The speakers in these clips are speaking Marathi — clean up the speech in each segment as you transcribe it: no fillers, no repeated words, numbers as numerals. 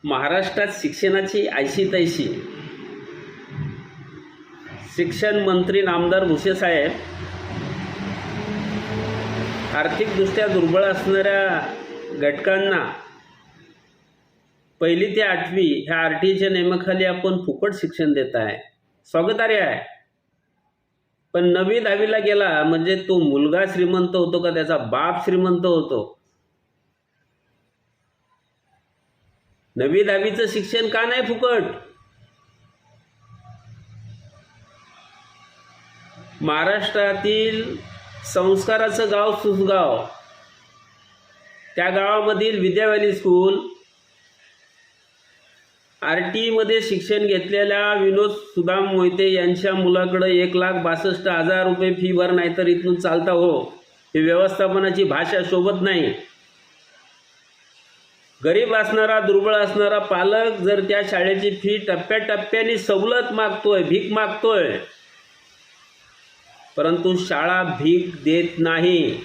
महाराष्ट्रात शिक्षणाची ऐशी तैशी. शिक्षण मंत्री नामदार भुसेसाहेब आर्थिकदृष्ट्या दुर्बळ असणाऱ्या घटकांना 1ली ते 8वी ह्या आरटीच्या नेमाखाली आपण फुकट शिक्षण देत आहे, स्वागतार्ह आहे. पण 9वी 10वीला गेला म्हणजे तो मुलगा श्रीमंत होतो का त्याचा बाप श्रीमंत होतो? 9वी 10वीचं शिक्षण का नाही फुकट? महाराष्ट्रातील संस्काराचं गाव सुसगाव, त्या गावामधील विद्या व्हॅली स्कूल आरटीमध्ये शिक्षण घेतलेल्या विनोद सुदाम मोहिते यांच्या मुलाकडे 1,62,000 रुपये फी भर, नाहीतर इथून चालता हो. ही व्यवस्थापनाची भाषा शोभत नाही. गरीब असणारा दुर्बळ असणारा पालक जर त्या शाळेची फी टप्प्याटप्प्याने सवलत मागतोय, भीक मागतोय, परंतु शाळा भीक देत नाही.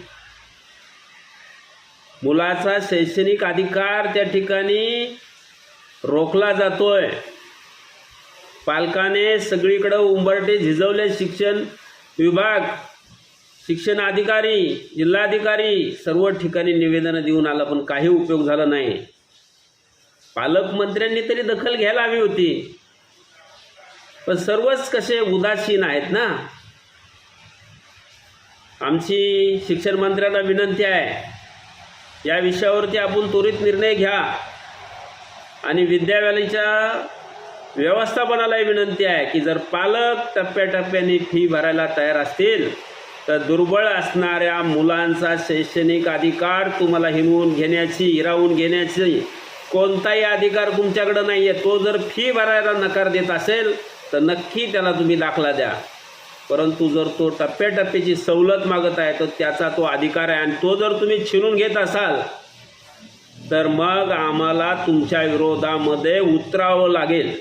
मुलाचा शैक्षणिक अधिकार त्या ठिकाणी रोखला जातोय. पालकाने सगळीकडे उंबरठे झिजवले. शिक्षण विभाग, शिक्षण अधिकारी, जिल्हाधिकारी सर्व ठिकाणी निवेदनं देऊन आलं, पण काही उपयोग झाला नाही. पालकमंत्र्यांनी तरी दखल घ्यायला हवी होती, पण सर्वच कसे उदासीन आहेत ना. आमची शिक्षण मंत्र्यांना विनंती आहे, या विषयावरती आपण त्वरित निर्णय घ्या. आणि विद्या व्हॅलीच्या व्यवस्थापनालाही विनंती आहे की जर पालक टप्प्याटप्प्याने फी भरायला तयार असतील तर दुर्बळ असणाऱ्या मुलांचा शैक्षणिक अधिकार तुम्हाला हिरावून घेण्याची कोणताही अधिकार तुमच्याकडे नाही आहे. तो जर फी भरायला नकार देत असेल तर नक्की त्याला तुम्ही दाखला द्या. परंतु जर तो टप्प्याटप्प्याची सवलत मागत आहे तर त्याचा तो अधिकार आहे, आणि तो जर तुम्ही छिनून घेत असाल तर मग आम्हाला तुमच्या विरोधामध्ये उतरावं लागेल.